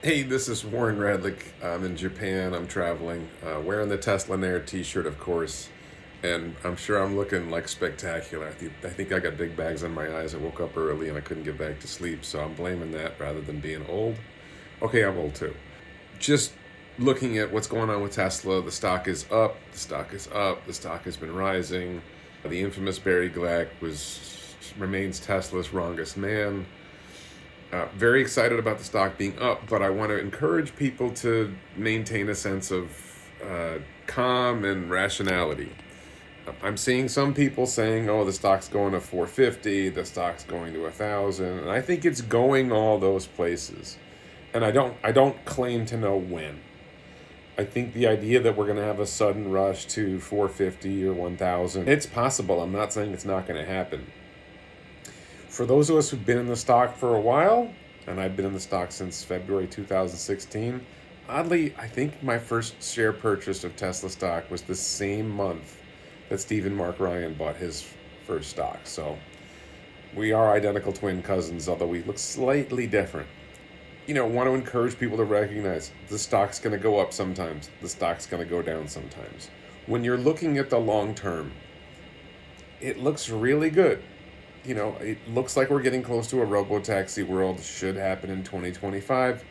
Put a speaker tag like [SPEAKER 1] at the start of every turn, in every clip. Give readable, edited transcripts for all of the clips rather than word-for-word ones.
[SPEAKER 1] Hey, this is Warren Radlick. I'm in Japan. I'm traveling, wearing the Tesla Nair T-shirt, of course, and I'm sure I'm looking like spectacular. I think I got big bags on my eyes. I woke up early and I couldn't get back to sleep, so I'm blaming that rather than being old. Okay, I'm old too. Just looking at what's going on with Tesla, the stock is up. The stock is up. The stock has been rising. The infamous Barry Glack was remains Tesla's wrongest man. Very excited about the stock being up, but I want to encourage people to maintain a sense of calm and rationality. I'm seeing some people saying, "Oh, the stock's going to 450, the stock's going to 1,000," and I think it's going all those places. And I don't claim to know when. I think the idea that we're going to have a sudden rush to 450 or 1,000, it's possible. I'm not saying it's not going to happen. For those of us who've been in the stock for a while, and I've been in the stock since February 2016, oddly, I think my first share purchase of Tesla stock was the same month that Stephen Mark Ryan bought his first stock. So we are identical twin cousins, although we look slightly different. Want to encourage people to recognize the stock's going to go up sometimes, the stock's going to go down sometimes. When you're looking at the long term, it looks really good. It looks like we're getting close to a robo-taxi world. Should happen in 2025.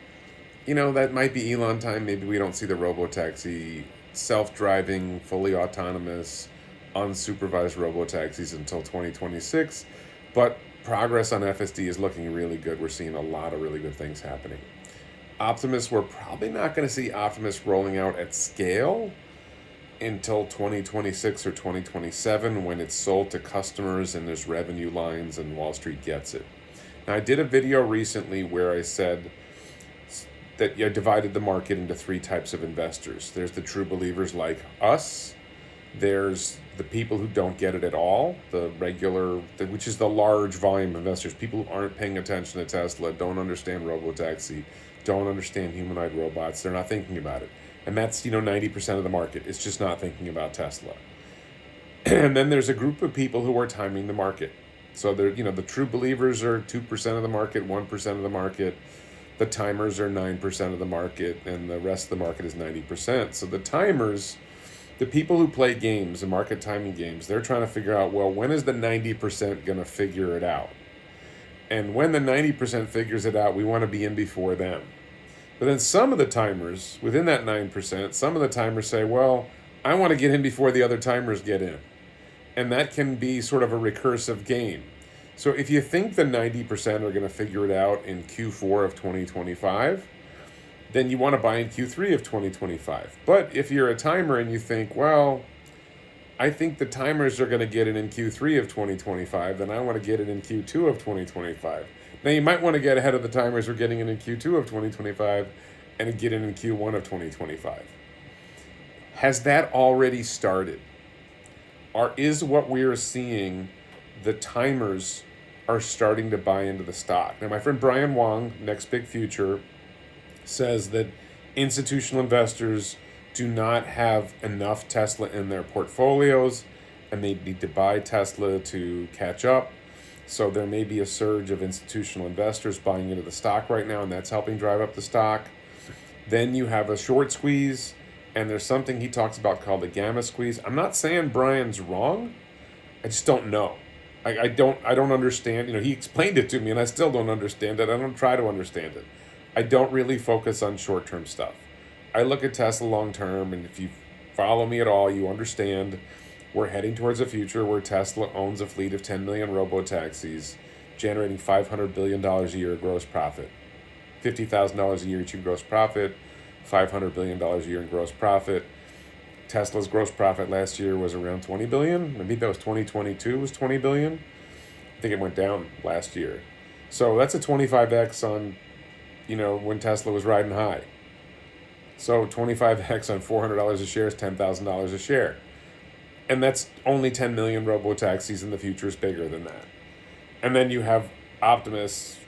[SPEAKER 1] That might be Elon time. Maybe we don't see the robo-taxi, self-driving, fully autonomous, unsupervised robo-taxis until 2026. But progress on FSD is looking really good. We're seeing a lot of really good things happening. Optimus, we're probably not going to see Optimus rolling out at scale until 2026 or 2027 when it's sold to customers and there's revenue lines and Wall Street gets it. Now, I did a video recently where I said that I divided the market into three types of investors. There's the true believers like us. There's the people who don't get it at all, which is the large volume investors, people who aren't paying attention to Tesla, don't understand robotaxi, don't understand humanoid robots. They're not thinking about it. And that's, 90% of the market. It's just not thinking about Tesla. And then there's a group of people who are timing the market. So the true believers are 2% of the market, 1% of the market. The timers are 9% of the market, and the rest of the market is 90%. So the timers, the people who play games, the market timing games, they're trying to figure out, well, when is the 90% going to figure it out? And when the 90% figures it out, we want to be in before them. But then some of the timers, within that 9%, some of the timers say, well, I want to get in before the other timers get in. And that can be sort of a recursive game. So if you think the 90% are going to figure it out in Q4 of 2025, then you want to buy in Q3 of 2025. But if you're a timer and you think, well, I think the timers are going to get it in Q3 of 2025, then I want to get it in Q2 of 2025. Now, you might want to get ahead of the timers who are getting it in Q2 of 2025 and get it in Q1 of 2025. Has that already started? Or is what we are seeing, the timers are starting to buy into the stock? Now, my friend Brian Wong, Next Big Future, says that institutional investors do not have enough Tesla in their portfolios and they need to buy Tesla to catch up. So there may be a surge of institutional investors buying into the stock right now, and that's helping drive up the stock. Then you have a short squeeze, and there's something he talks about called the gamma squeeze. I'm not saying Brian's wrong. I just don't know. I don't understand. He explained it to me, and I still don't understand it. I don't try to understand it. I don't really focus on short-term stuff. I look at Tesla long-term, and if you follow me at all, you understand we're heading towards a future where Tesla owns a fleet of 10 million robo-taxis, generating $500 billion a year gross profit. $50,000 a year each in gross profit, $500 billion a year in gross profit. Tesla's gross profit last year was around 20 billion. Maybe that was 2022 was 20 billion. I think it went down last year. So that's a 25x on, when Tesla was riding high. So 25x on $400 a share is $10,000 a share. And that's only 10 million robo-taxis, and the future is bigger than that. And then you have Optimus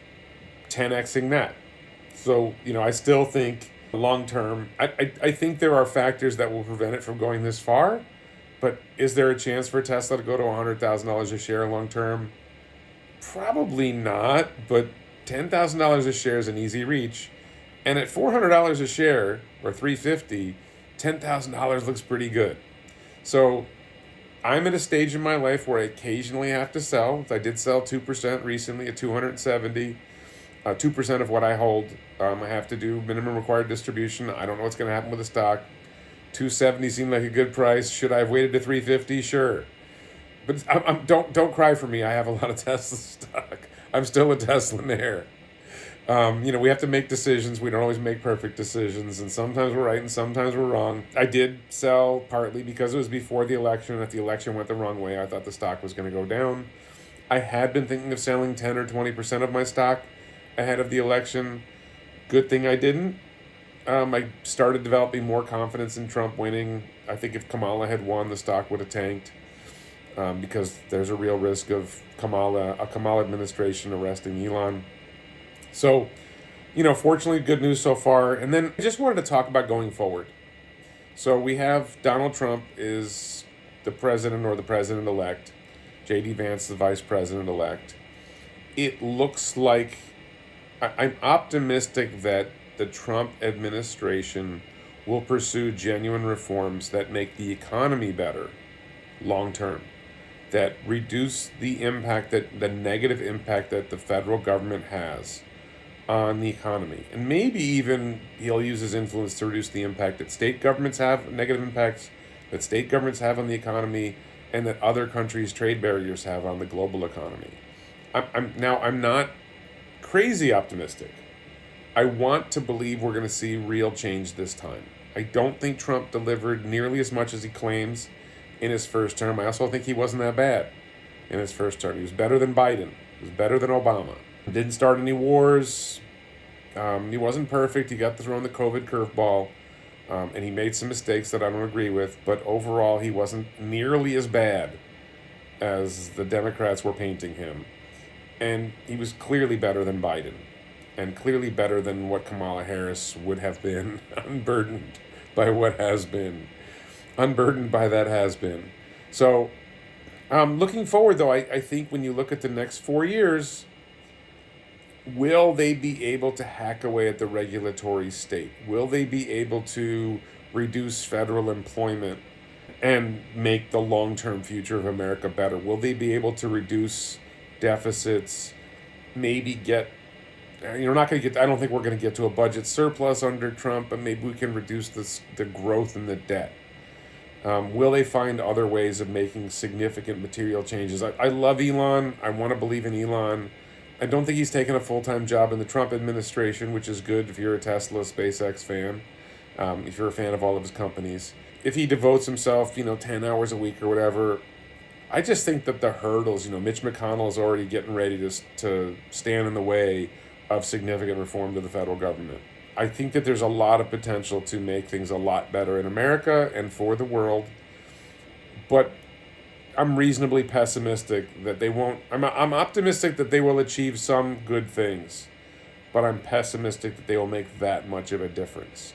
[SPEAKER 1] 10xing that. So, I still think long term, I think there are factors that will prevent it from going this far. But is there a chance for Tesla to go to $100,000 a share long term? Probably not, but $10,000 a share is an easy reach. And at $400 a share or $350, $10,000 looks pretty good. So I'm at a stage in my life where I occasionally have to sell. I did sell 2% recently at 270. 2% of what I hold. I have to do minimum required distribution. I don't know what's going to happen with the stock. 270 seemed like a good price. Should I have waited to 350? Sure. But don't cry for me. I have a lot of Tesla stock. I'm still a Teslanaire. We have to make decisions. We don't always make perfect decisions, and sometimes we're right and sometimes we're wrong. I did sell partly because it was before the election. If the election went the wrong way, I thought the stock was going to go down. I had been thinking of selling 10 or 20% of my stock ahead of the election. Good thing I didn't. I started developing more confidence in Trump winning. I think if Kamala had won, the stock would have tanked, because there's a real risk of a Kamala administration arresting Elon. So, fortunately, good news so far. And then I just wanted to talk about going forward. So we have Donald Trump is the president or the president-elect. J.D. Vance, the vice president-elect. It looks like I'm optimistic that the Trump administration will pursue genuine reforms that make the economy better long term, that reduce the negative impact that the federal government has on the economy. And maybe even he'll use his influence to reduce the impact that state governments have, negative impacts that state governments have on the economy, and that other countries' trade barriers have on the global economy. I'm not crazy optimistic. I want to believe we're going to see real change this time. I don't think Trump delivered nearly as much as he claims in his first term. I also think he wasn't that bad in his first term. He was better than Biden. He was better than Obama. Didn't start any wars. He wasn't perfect. He got thrown the COVID curveball. And he made some mistakes that I don't agree with. But overall, he wasn't nearly as bad as the Democrats were painting him. And he was clearly better than Biden. And clearly better than what Kamala Harris would have been, unburdened by what has been. Unburdened by that has been. So, looking forward, though, I think when you look at the next 4 years, will they be able to hack away at the regulatory state? Will they be able to reduce federal employment and make the long-term future of America better? Will they be able to reduce deficits, maybe get, not going to get, I don't think we're going to get to a budget surplus under Trump, but maybe we can reduce the growth in the debt. Will they find other ways of making significant material changes? I love Elon. I want to believe in Elon. I don't think he's taken a full-time job in the Trump administration, which is good if you're a Tesla, SpaceX fan, if you're a fan of all of his companies. If he devotes himself, 10 hours a week or whatever, I just think that the hurdles, Mitch McConnell is already getting ready to stand in the way of significant reform to the federal government. I think that there's a lot of potential to make things a lot better in America and for the world, but I'm reasonably pessimistic that they won't. I'm optimistic that they will achieve some good things, but I'm pessimistic that they will make that much of a difference.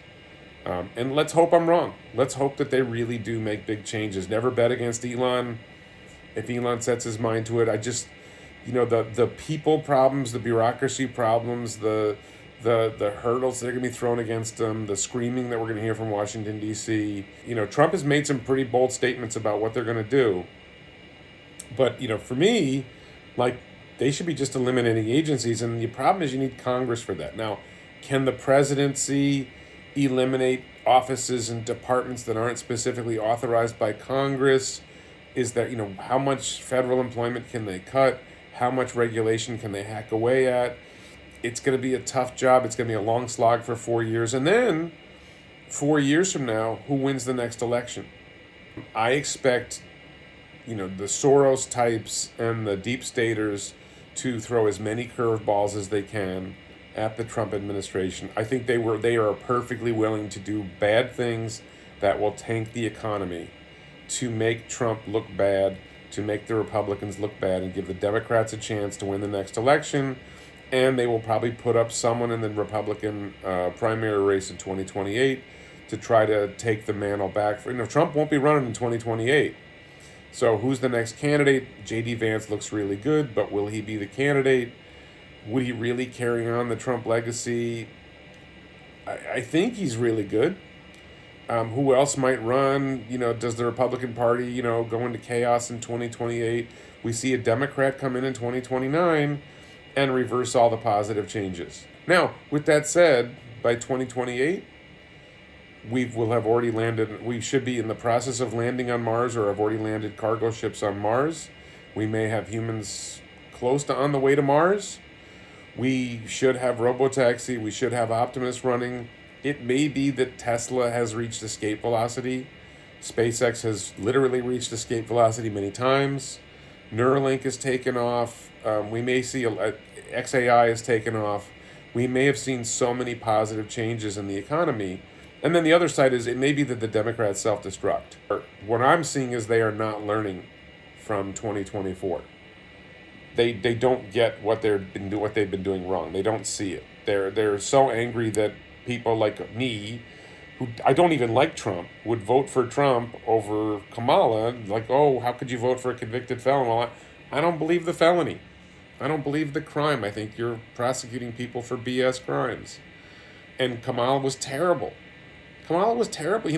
[SPEAKER 1] And let's hope I'm wrong. Let's hope that they really do make big changes. Never bet against Elon. If Elon sets his mind to it, I just, the people problems, the bureaucracy problems, the hurdles that are going to be thrown against them, the screaming that we're going to hear from Washington, D.C. Trump has made some pretty bold statements about what they're going to do. But, for me, they should be just eliminating agencies. And the problem is you need Congress for that. Now, can the presidency eliminate offices and departments that aren't specifically authorized by Congress? Is that, how much federal employment can they cut? How much regulation can they hack away at? It's going to be a tough job. It's going to be a long slog for 4 years. And then 4 years from now, who wins the next election? I expect, the Soros types and the deep staters to throw as many curveballs as they can at the Trump administration. I think they are perfectly willing to do bad things that will tank the economy to make Trump look bad, to make the Republicans look bad, and give the Democrats a chance to win the next election. And they will probably put up someone in the Republican primary race in 2028 to try to take the mantle back. Trump won't be running in 2028. So who's the next candidate? J.D. Vance looks really good, but will he be the candidate? Would he really carry on the Trump legacy? I think he's really good. Who else might run? Does the Republican Party, go into chaos in 2028? We see a Democrat come in 2029 and reverse all the positive changes. Now, with that said, by 2028, will have already landed. We should be in the process of landing on Mars, or have already landed cargo ships on Mars. We may have humans close to on the way to Mars. We should have robotaxi. We should have Optimus running. It may be that Tesla has reached escape velocity. SpaceX has literally reached escape velocity many times. Neuralink has taken off. We may see XAI has taken off. We may have seen so many positive changes in the economy. And then the other side is, it may be that the Democrats self-destruct. What I'm seeing is they are not learning from 2024. They don't get what they've been doing wrong. They don't see it. They're so angry that people like me, who I don't even like Trump, would vote for Trump over Kamala. Like, oh, how could you vote for a convicted felon? Well, I don't believe the felony. I don't believe the crime. I think you're prosecuting people for BS crimes. And Kamala was terrible. Kamala was terrible.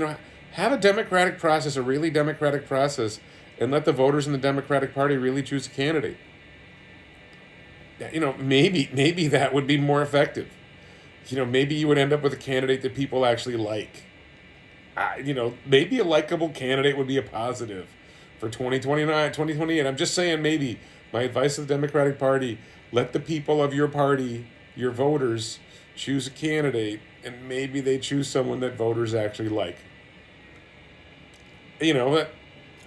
[SPEAKER 1] Have a democratic process, a really democratic process, and let the voters in the Democratic Party really choose a candidate. Maybe that would be more effective. Maybe you would end up with a candidate that people actually like. Maybe a likable candidate would be a positive for 2029, 2028. I'm just saying, maybe. My advice to the Democratic Party, let the people of your party, your voters, choose a candidate, and maybe they choose someone that voters actually like. I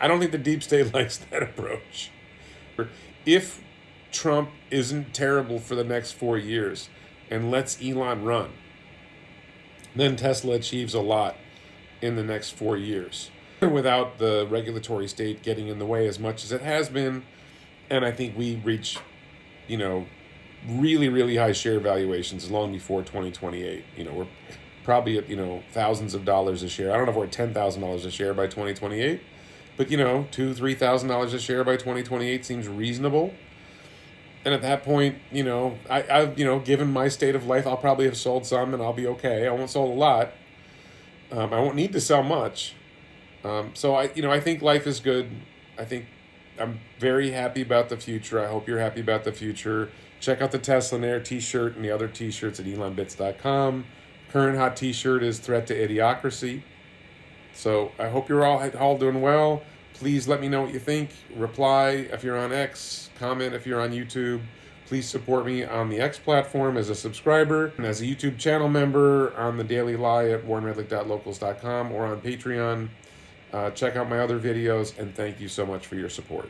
[SPEAKER 1] don't think the deep state likes that approach. If Trump isn't terrible for the next 4 years and lets Elon run, then Tesla achieves a lot in the next 4 years without the regulatory state getting in the way as much as it has been. And I think we reach, really, really high share valuations long before 2028. We're probably at, thousands of dollars a share. I don't know if we're at $10,000 a share by 2028, but, $2,000-$3,000 a share by 2028 seems reasonable. And at that point, I given my state of life, I'll probably have sold some and I'll be okay. I won't sell a lot. I won't need to sell much. So I think life is good. I think I'm very happy about the future. I hope you're happy about the future. Check out the Teslainaire t-shirt and the other t-shirts at elonbits.com. Current hot t-shirt is Threat to Idiocracy. So I hope you're all doing well. Please let me know what you think. Reply if you're on X. Comment if you're on YouTube. Please support me on the X platform as a subscriber and as a YouTube channel member on the Daily Lie at warrenredlich.locals.com or on Patreon. Check out my other videos, and thank you so much for your support.